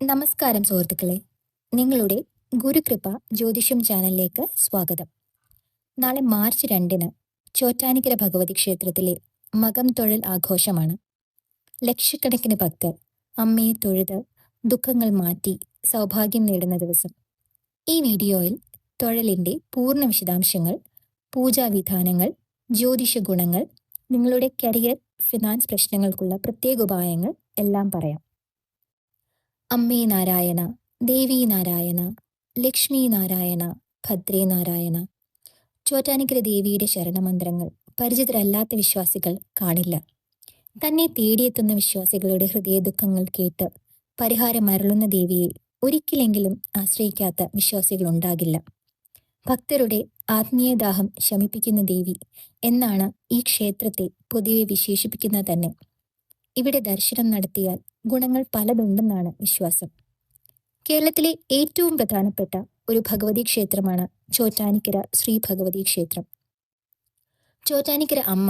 നമസ്കാരം സുഹൃത്തുക്കളെ, നിങ്ങളുടെ ഗുരുകൃപ ജ്യോതിഷം ചാനലിലേക്ക് സ്വാഗതം. നാളെ മാർച്ച് 2-ന് ചോറ്റാനിക്കര ഭഗവതി ക്ഷേത്രത്തിലെ മകം തൊഴൽ ആഘോഷമാണ്. ലക്ഷക്കണക്കിന് ഭക്തർ അമ്മയെ തൊഴുത് ദുഃഖങ്ങൾ മാറ്റി സൗഭാഗ്യം നേടുന്ന ദിവസം. ഈ വീഡിയോയിൽ തൊഴലിൻ്റെ പൂർണ്ണ വിശദാംശങ്ങൾ, പൂജാവിധാനങ്ങൾ, ജ്യോതിഷ ഗുണങ്ങൾ, നിങ്ങളുടെ കരിയർ, ഫിനാൻസ് പ്രശ്നങ്ങൾക്കുള്ള പ്രത്യേക ഉപായങ്ങൾ എല്ലാം പറയാം. അമ്മേ നാരായണ, ദേവി നാരായണ, ലക്ഷ്മി നാരായണ, ഭദ്രേ നാരായണ. ചോറ്റാനിക്കര ദേവിയുടെ ശരണമന്ത്രങ്ങൾ പരിചിതരല്ലാത്ത വിശ്വാസികൾ കാണില്ല. തന്നെ തേടിയെത്തുന്ന വിശ്വാസികളുടെ ഹൃദയദുഃഖങ്ങൾ കേട്ട് പരിഹാരം അരുളുന്ന ദേവിയെ ഒരിക്കലെങ്കിലും ആശ്രയിക്കാത്ത വിശ്വാസികളുണ്ടാകില്ല. ഭക്തരുടെ ആത്മീയദാഹം ശമിപ്പിക്കുന്ന ദേവി എന്നാണ് ഈ ക്ഷേത്രത്തെ പൊതുവെ വിശേഷിപ്പിക്കുന്നത് തന്നെ. ഇവിടെ ദർശനം നടത്തിയാൽ ഗുണങ്ങൾ പലതുണ്ടെന്നാണ് വിശ്വാസം. കേരളത്തിലെ ഏറ്റവും പ്രധാനപ്പെട്ട ഒരു ഭഗവതി ക്ഷേത്രമാണ് ചോറ്റാനിക്കര ശ്രീ ഭഗവതി ക്ഷേത്രം. ചോറ്റാനിക്കര അമ്മ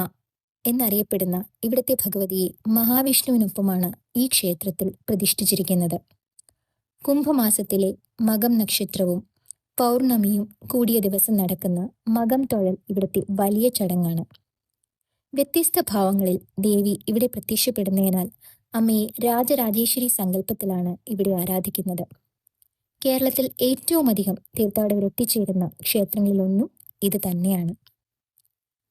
എന്നറിയപ്പെടുന്ന ഇവിടുത്തെ ഭഗവതിയെ മഹാവിഷ്ണുവിനൊപ്പമാണ് ഈ ക്ഷേത്രത്തിൽ പ്രതിഷ്ഠിച്ചിരിക്കുന്നത്. കുംഭമാസത്തിലെ മകം നക്ഷത്രവും പൗർണമിയും കൂടിയ ദിവസം നടക്കുന്ന മകം തൊഴൽ ഇവിടുത്തെ വലിയ ചടങ്ങാണ്. വ്യത്യസ്ത ഭാവങ്ങളിൽ ദേവി ഇവിടെ പ്രത്യക്ഷപ്പെടുന്നതിനാൽ അമ്മയെ രാജരാജേശ്വരി സങ്കല്പത്തിലാണ് ഇവിടെ ആരാധിക്കുന്നത്. കേരളത്തിൽ ഏറ്റവും അധികം തീർത്ഥാടകർ എത്തിച്ചേരുന്ന ക്ഷേത്രങ്ങളിലൊന്നും ഇത് തന്നെയാണ്.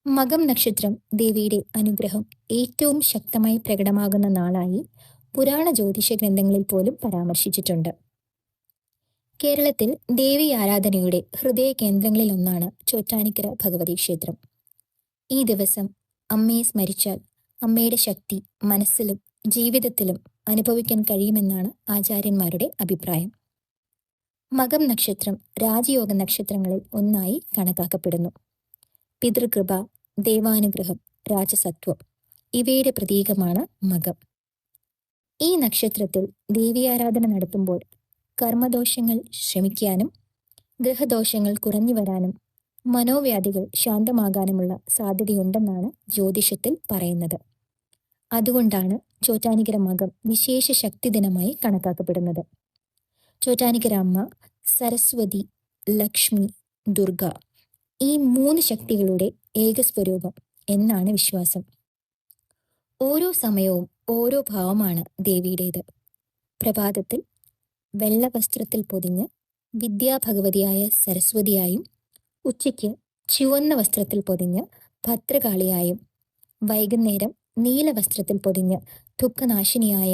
മകം നക്ഷത്രം ദേവിയുടെ അനുഗ്രഹം ഏറ്റവും ശക്തമായി പ്രകടമാകുന്ന നാളായി പുരാണ ജ്യോതിഷ ഗ്രന്ഥങ്ങളിൽ പോലും പരാമർശിച്ചിട്ടുണ്ട്. കേരളത്തിൽ ദേവി ആരാധനയുടെ ഹൃദയ കേന്ദ്രങ്ങളിലൊന്നാണ് ചോറ്റാനിക്കര ഭഗവതി ക്ഷേത്രം. ഈ ദിവസം അമ്മയെ സ്മരിച്ചാൽ അമ്മയുടെ ശക്തി മനസ്സിലും ജീവിതത്തിലും അനുഭവിക്കാൻ കഴിയുമെന്നാണ് ആചാര്യന്മാരുടെ അഭിപ്രായം. മകം നക്ഷത്രം രാജയോഗ നക്ഷത്രങ്ങളിൽ ഒന്നായി കണക്കാക്കപ്പെടുന്നു. പിതൃകൃപ, ദൈവാനുഗ്രഹം, രാജസത്വം ഇവയുടെ പ്രതീകമാണ് മകം. ഈ നക്ഷത്രത്തിൽ ദേവീയാരാധന നടത്തുമ്പോൾ കർമ്മദോഷങ്ങൾ ശമിക്കാനും ഗ്രഹദോഷങ്ങൾ കുറഞ്ഞു വരാനും മനോവ്യാധികൾ ശാന്തമാകാനുമുള്ള സാധ്യതയുണ്ടെന്നാണ് ജ്യോതിഷത്തിൽ പറയുന്നത്. അതുകൊണ്ടാണ് ചോറ്റാനിക്കര മകം വിശേഷ ശക്തി ദിനമായി കണക്കാക്കപ്പെടുന്നത്. ചോറ്റാനിക്കര അമ്മ സരസ്വതി, ലക്ഷ്മി, ദുർഗ ഈ 3 ശക്തികളുടെ ഏകസ്വരൂപം എന്നാണ് വിശ്വാസം. ഓരോ സമയവും ഓരോ ഭാവമാണ് ദേവിയുടേത്. പ്രഭാതത്തിൽ വെള്ള വസ്ത്രത്തിൽ പൊതിഞ്ഞ് വിദ്യാഭഗവതിയായ സരസ്വതിയായും, ഉച്ചയ്ക്ക് ചുവന്ന വസ്ത്രത്തിൽ പൊതിഞ്ഞ് ഭദ്രകാളിയായും, വൈകുന്നേരം നീല വസ്ത്രത്തിൽ പൊതിഞ്ഞ് ദുഃഖനാശിനിയായ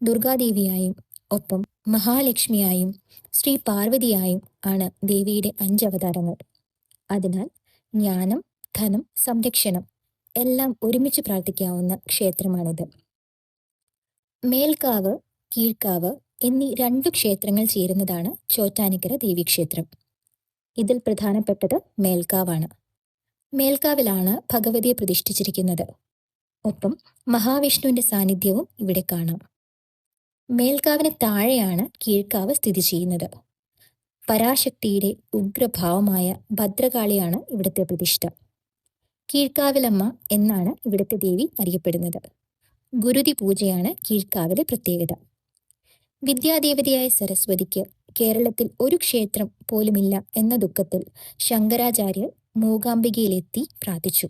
ദുർഗാദേവിയായും, ഒപ്പം മഹാലക്ഷ്മിയായും ശ്രീ പാർവതിയായും ആണ് ദേവിയുടെ 5 അവതാരങ്ങൾ. അതിനാൽ ജ്ഞാനം, ധനം, സംരക്ഷണം എല്ലാം ഒരുമിച്ച് പ്രാർത്ഥിക്കാവുന്ന ക്ഷേത്രമാണിത്. മേൽക്കാവ്, കീഴ്ക്കാവ് എന്നീ 2 ക്ഷേത്രങ്ങൾ ചേരുന്നതാണ് ചോറ്റാനിക്കര ദേവീക്ഷേത്രം. ഇതിൽ പ്രധാനപ്പെട്ടത് മേൽക്കാവാണ്. മേൽക്കാവിലാണ് ഭഗവതിയെ പ്രതിഷ്ഠിച്ചിരിക്കുന്നത്. ഒപ്പം മഹാവിഷ്ണുവിന്റെ സാന്നിധ്യവും ഇവിടെ കാണാം. മേൽക്കാവിന് താഴെയാണ് കീഴ്ക്കാവ് സ്ഥിതി ചെയ്യുന്നത്. പരാശക്തിയുടെ ഉഗ്രഭാവമായ ഭദ്രകാളിയാണ് ഇവിടുത്തെ പ്രതിഷ്ഠ. കീഴ്ക്കാവിലമ്മ എന്നാണ് ഇവിടുത്തെ ദേവി അറിയപ്പെടുന്നത്. ഗുരുതി പൂജയാണ് കീഴ്ക്കാവിലെ പ്രത്യേകത. വിദ്യാദേവതയായ സരസ്വതിക്ക് കേരളത്തിൽ ഒരു ക്ഷേത്രം പോലുമില്ല എന്ന ദുഃഖത്തിൽ ശങ്കരാചാര്യർ മൂകാംബികയിലെത്തി പ്രാർത്ഥിച്ചു.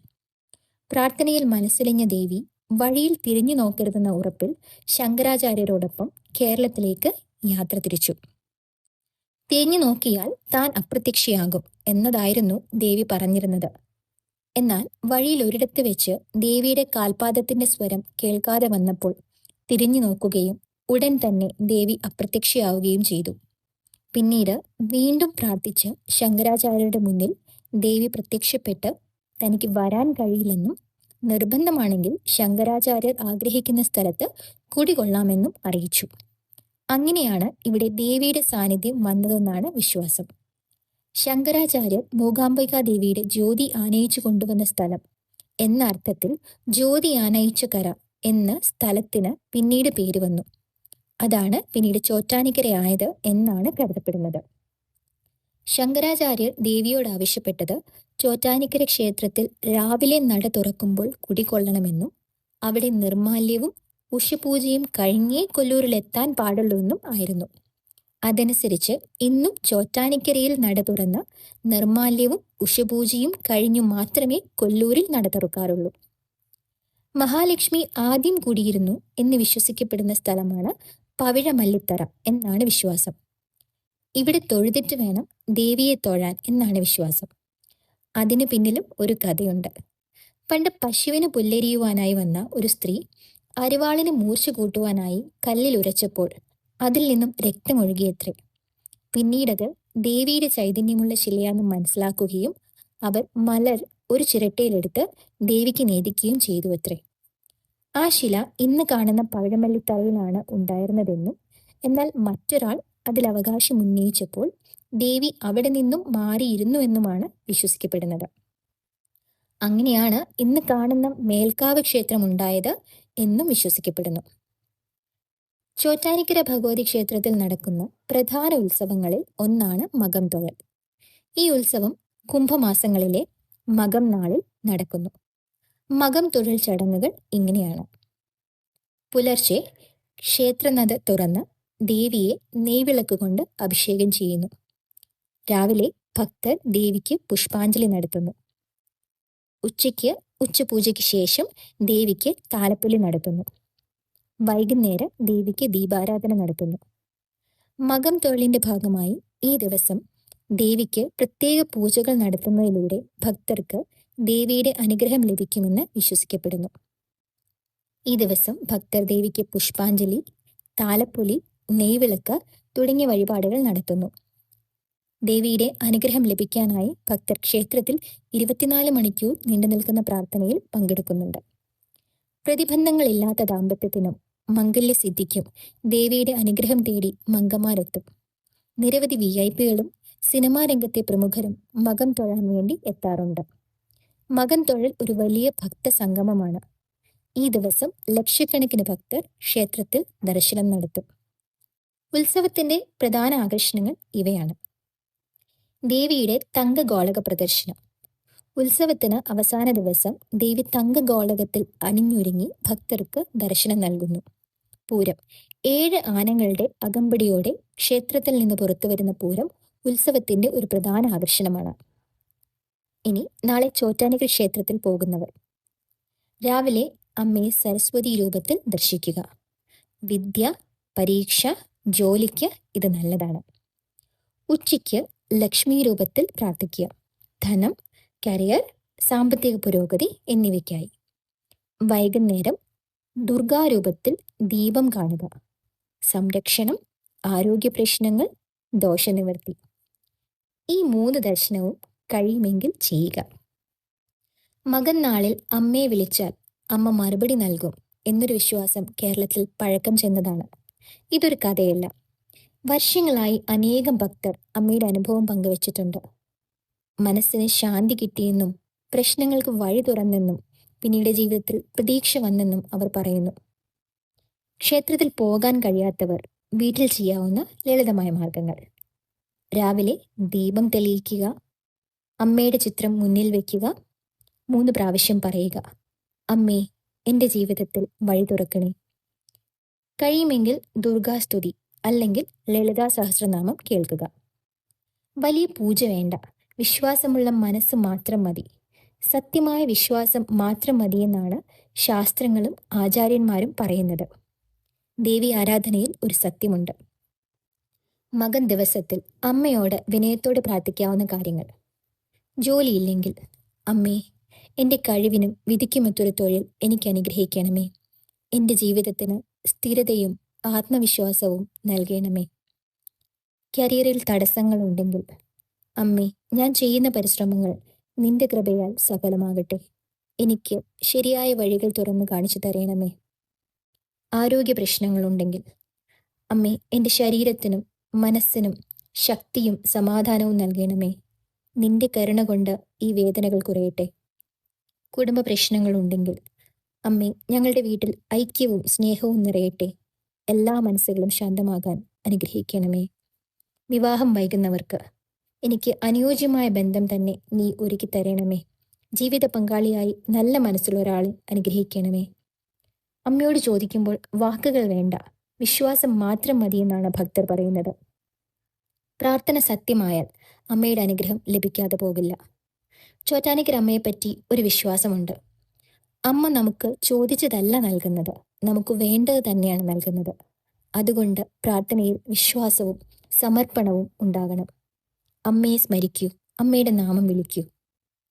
പ്രാർത്ഥനയിൽ മനസ്സിലിഞ്ഞ ദേവി വഴിയിൽ തിരിഞ്ഞു നോക്കരുതെന്ന ഉറപ്പിൽ ശങ്കരാചാര്യരോടൊപ്പം കേരളത്തിലേക്ക് യാത്ര തിരിച്ചു. തിരിഞ്ഞു നോക്കിയാൽ താൻ അപ്രത്യക്ഷയാകും എന്നതായിരുന്നു ദേവി പറഞ്ഞിരുന്നത്. എന്നാൽ വഴിയിൽ ഒരിടത്ത് വെച്ച് ദേവിയുടെ കാൽപാദത്തിന്റെ സ്വരം കേൾക്കാതെ വന്നപ്പോൾ തിരിഞ്ഞു നോക്കുകയും ഉടൻ തന്നെ ദേവി അപ്രത്യക്ഷയാവുകയും ചെയ്തു. പിന്നീട് വീണ്ടും പ്രാർത്ഥിച്ച് ശങ്കരാചാര്യരുടെ മുന്നിൽ ദേവി പ്രത്യക്ഷപ്പെട്ട് തനിക്ക് വരാൻ കഴിയില്ലെന്നും നിർബന്ധമാണെങ്കിൽ ശങ്കരാചാര്യർ ആഗ്രഹിക്കുന്ന സ്ഥലത്ത് കുടികൊള്ളാമെന്നും അറിയിച്ചു. അങ്ങനെയാണ് ഇവിടെ ദേവിയുടെ സാന്നിധ്യം വന്നതെന്നാണ് വിശ്വാസം. ശങ്കരാചാര്യർ മൂകാംബിക ദേവിയുടെ ജ്യോതി ആനയിച്ചു കൊണ്ടുവന്ന സ്ഥലം എന്ന അർത്ഥത്തിൽ ജ്യോതി ആനയിച്ച കര എന്ന സ്ഥലത്തിന് പിന്നീട് പേര് വന്നു. അതാണ് പിന്നീട് ചോറ്റാനിക്കരയായത് എന്നാണ് കരുതപ്പെടുന്നത്. ശങ്കരാചാര്യർ ദേവിയോട് ആവശ്യപ്പെട്ടത് ചോറ്റാനിക്കര ക്ഷേത്രത്തിൽ രാവിലെ നട തുറക്കുമ്പോൾ കുടികൊള്ളണമെന്നും അവിടെ നിർമാല്യവും ഉഷപൂജയും കഴിഞ്ഞേ കൊല്ലൂരിലെത്താൻ പാടുള്ളൂ എന്നും ആയിരുന്നു. അതനുസരിച്ച് ഇന്നും ചോറ്റാനിക്കരയിൽ നട തുറന്ന് നിർമാല്യവും ഉഷപൂജയും കഴിഞ്ഞു മാത്രമേ കൊല്ലൂരിൽ നട തുറക്കാറുള്ളൂ. മഹാലക്ഷ്മി ആദ്യം കൂടിയിരുന്നു എന്ന് വിശ്വസിക്കപ്പെടുന്ന സ്ഥലമാണ് പവിഴമല്ലിത്തറ എന്നാണ് വിശ്വാസം. ഇവിടെ തൊഴുതിട്ട് വേണം ദേവിയെ തൊഴാൻ എന്നാണ് വിശ്വാസം. അതിനു പിന്നിലും ഒരു കഥയുണ്ട്. പണ്ട് പശുവിന് പുല്ലരിയുവാനായി വന്ന ഒരു സ്ത്രീ അരിവാളിന് മൂർച്ച കൂട്ടുവാനായി കല്ലിൽ ഉരച്ചപ്പോൾ അതിൽ നിന്നും രക്തമൊഴുകിയത്രേ. പിന്നീടത് ദേവിയുടെ ചൈതന്യമുള്ള ശിലയാണെന്ന് മനസ്സിലാക്കുകയും അവർ മലർ ഒരു ചിരട്ടയിലെടുത്ത് ദേവിക്ക് നേദിക്കുകയും ചെയ്തു അത്രേ. ആ ശില ഇന്ന് കാണുന്ന പവിഴമല്ലിത്തറയിലാണ് ഉണ്ടായിരുന്നതെന്നും എന്നാൽ മറ്റൊരാൾ അതിൽ അവകാശം ഉന്നയിച്ചപ്പോൾ ദേവി അവിടെ നിന്നും മാറിയിരുന്നു എന്നുമാണ് വിശ്വസിക്കപ്പെടുന്നത്. അങ്ങനെയാണ് ഇന്ന് കാണുന്ന മേൽക്കാവ് ക്ഷേത്രം ഉണ്ടായത് എന്നും വിശ്വസിക്കപ്പെടുന്നു. ചോറ്റാനിക്കര ഭഗവതി ക്ഷേത്രത്തിൽ നടക്കുന്ന പ്രധാന ഉത്സവങ്ങളിൽ ഒന്നാണ് മകം തൊഴൽ. ഈ ഉത്സവം കുംഭമാസങ്ങളിലെ മകം നാളിൽ നടക്കുന്നു. മകം തൊഴൽ ചടങ്ങുകൾ ഇങ്ങനെയാണ്. പുലർച്ചെ ക്ഷേത്രനട തുറന്ന് ദേവിയെ നെയ്വിളക്ക് കൊണ്ട് അഭിഷേകം ചെയ്യുന്നു. രാവിലെ ഭക്തർ ദേവിക്ക് പുഷ്പാഞ്ജലി നടത്തുന്നു. ഉച്ചയ്ക്ക് ഉച്ചപൂജയ്ക്ക് ശേഷം ദേവിക്ക് താലപ്പൊലി നടത്തുന്നു. വൈകുന്നേരം ദേവിക്ക് ദീപാരാധന നടത്തുന്നു. മകം തൊഴിലിന്റെ ഭാഗമായി ഈ ദിവസം ദേവിക്ക് പ്രത്യേക പൂജകൾ നടത്തുന്നതിലൂടെ ഭക്തർക്ക് ദേവിയുടെ അനുഗ്രഹം ലഭിക്കുമെന്ന് വിശ്വസിക്കപ്പെടുന്നു. ഈ ദിവസം ഭക്തർ ദേവിക്ക് പുഷ്പാഞ്ജലി, താലപ്പൊലി, നെയ്വിളക്ക് തുടങ്ങിയ വഴിപാടുകൾ നടത്തുന്നു. ദേവിയുടെ അനുഗ്രഹം ലഭിക്കാനായി ഭക്തർ ക്ഷേത്രത്തിൽ 24 മണിക്കൂർ നീണ്ടു നിൽക്കുന്ന പ്രാർത്ഥനയിൽ പങ്കെടുക്കുന്നുണ്ട്. പ്രതിബന്ധങ്ങളില്ലാത്ത ദാമ്പത്യത്തിനും മംഗല്യസിദ്ധിക്കും ദേവിയുടെ അനുഗ്രഹം തേടി മംഗമാരെത്തും. നിരവധി VIP-കളും സിനിമാ രംഗത്തെ പ്രമുഖരും മകം തൊഴാൻ വേണ്ടി എത്താറുണ്ട്. മകം തൊഴൽ ഒരു വലിയ ഭക്തസംഗമമാണ്. ഈ ദിവസം ലക്ഷക്കണക്കിന് ഭക്തർ ക്ഷേത്രത്തിൽ ദർശനം നടത്തും. ഉത്സവത്തിന്റെ പ്രധാന ആകർഷണങ്ങൾ ഇവയാണ്. ദേവിയുടെ തങ്കഗോളക പ്രദർശനം. ഉത്സവത്തിന് അവസാന ദിവസം ദേവി തങ്കഗോളകത്തിൽ അണിഞ്ഞൊരുങ്ങി ഭക്തർക്ക് ദർശനം നൽകുന്നു. പൂരം. 7 ആനകളുടെ അകമ്പടിയോടെ ക്ഷേത്രത്തിൽ നിന്ന് പുറത്തു വരുന്ന പൂരം ഉത്സവത്തിന്റെ ഒരു പ്രധാന ആകർഷണമാണ്. ഇനി നാളെ ചോറ്റാനിക്കര ക്ഷേത്രത്തിൽ പോകുന്നവർ രാവിലെ അമ്മയെ സരസ്വതി രൂപത്തിൽ ദർശിക്കുക. വിദ്യ, പരീക്ഷ, ജോലിക്ക് ഇത് നല്ലതാണ്. ഉച്ചയ്ക്ക് ലക്ഷ്മി രൂപത്തിൽ പ്രാർത്ഥിക്കുക. ധനം, കരിയർ, സാമ്പത്തിക പുരോഗതി എന്നിവയ്ക്കായി. വൈകുന്നേരം ദുർഗാരൂപത്തിൽ ദീപം കാണുക. സംരക്ഷണം, ആരോഗ്യ പ്രശ്നങ്ങൾ, ദോഷനിവൃത്തി. ഈ 3 ദർശനവും കഴിയുമെങ്കിൽ ചെയ്യുക. മകൻ നാളിൽ അമ്മയെ വിളിച്ചാൽ അമ്മ മറുപടി നൽകും എന്നൊരു വിശ്വാസം കേരളത്തിൽ പഴക്കം ചെന്നതാണ്. ഇതൊരു കഥയല്ല. വർഷങ്ങളായി അനേകം ഭക്തർ അമ്മയുടെ അനുഭവം പങ്കുവച്ചിട്ടുണ്ട്. മനസ്സിന് ശാന്തി കിട്ടിയെന്നും പ്രശ്നങ്ങൾക്ക് വഴി തുറന്നെന്നും പിന്നീട് ജീവിതത്തിൽ പ്രതീക്ഷ വന്നെന്നും അവർ പറയുന്നു. ക്ഷേത്രത്തിൽ പോകാൻ കഴിയാത്തവർ വീട്ടിൽ ചെയ്യാവുന്ന ലളിതമായ മാർഗങ്ങൾ: രാവിലെ ദീപം തെളിയിക്കുക, അമ്മയുടെ ചിത്രം മുന്നിൽ വയ്ക്കുക, 3 പ്രാവശ്യം പറയുക, അമ്മേ എൻ്റെ ജീവിതത്തിൽ വഴി തുറക്കണേ. കഴിയുമെങ്കിൽ ദുർഗാസ്തുതി അല്ലെങ്കിൽ ലളിതാ സഹസ്രനാമം കേൾക്കുക. വലിയ പൂജ വേണ്ട, വിശ്വാസമുള്ള മനസ്സ് മാത്രം മതി. സത്യമായ വിശ്വാസം മാത്രം മതിയെന്നാണ് ശാസ്ത്രങ്ങളും ആചാര്യന്മാരും പറയുന്നത്. ദേവി ആരാധനയിൽ ഒരു സത്യമുണ്ട്. മകൻ ദിവസത്തിൽ അമ്മയോട് വിനയത്തോടെ പ്രാർത്ഥിക്കാവുന്ന കാര്യങ്ങൾ: ജോലിയില്ലെങ്കിൽ അമ്മേ എൻ്റെ കഴിവിനും വിധിക്കുമൊത്തൊരു തൊഴിൽ എനിക്ക് അനുഗ്രഹിക്കണമേ. എൻ്റെ ജീവിതത്തിന് സ്ഥിരതയും ആത്മവിശ്വാസവും നൽകണമേ. കരിയറിൽ തടസ്സങ്ങളുണ്ടെങ്കിൽ അമ്മേ ഞാൻ ചെയ്യുന്ന പരിശ്രമങ്ങൾ നിന്റെ കൃപയാൽ സഫലമാകട്ടെ. എനിക്ക് ശരിയായ വഴികൾ തുറന്നു കാണിച്ചു തരണമേ. ആരോഗ്യ പ്രശ്നങ്ങളുണ്ടെങ്കിൽ അമ്മേ എൻ്റെ ശരീരത്തിനും മനസ്സിനും ശക്തിയും സമാധാനവും നൽകണമേ. നിന്റെ കരുണ കൊണ്ട് ഈ വേദനകൾ കുറയട്ടെ. കുടുംബ പ്രശ്നങ്ങളുണ്ടെങ്കിൽ അമ്മേ ഞങ്ങളുടെ വീട്ടിൽ ഐക്യവും സ്നേഹവും നിറയട്ടെ. എല്ലാ മനസ്സുകളും ശാന്തമാകാൻ അനുഗ്രഹിക്കണമേ. വിവാഹം വൈകുന്നവർക്ക് എനിക്ക് അനുയോജ്യമായ ബന്ധം തന്നെ നീ ഒരുക്കി തരണമേ. ജീവിത പങ്കാളിയായി നല്ല മനസ്സുള്ള ഒരാളെ അനുഗ്രഹിക്കണമേ. അമ്മയോട് ചോദിക്കുമ്പോൾ വാക്കുകൾ വേണ്ട, വിശ്വാസം മാത്രം മതിയെന്നാണ് ഭക്തർ പറയുന്നത്. പ്രാർത്ഥന സത്യമായാൽ അമ്മയുടെ അനുഗ്രഹം ലഭിക്കാതെ പോകില്ല. ചോറ്റാനിക്കര അമ്മയെപ്പറ്റി ഒരു വിശ്വാസമുണ്ട്. അമ്മ നമുക്ക് ചോദിച്ചതല്ല നൽകുന്നത്, നമുക്ക് വേണ്ടത് തന്നെയാണ് നൽകുന്നത്. അതുകൊണ്ട് പ്രാർത്ഥനയിൽ വിശ്വാസവും സമർപ്പണവും ഉണ്ടാകണം. അമ്മയെ സ്മരിക്കൂ, അമ്മയുടെ നാമം വിളിക്കൂ.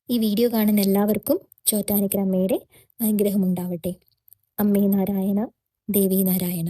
ഈ വീഡിയോ കാണുന്ന എല്ലാവർക്കും ചോറ്റാനിക്കര അമ്മയുടെ അനുഗ്രഹം ഉണ്ടാവട്ടെ. അമ്മേ നാരായണ, ദേവി നാരായണ.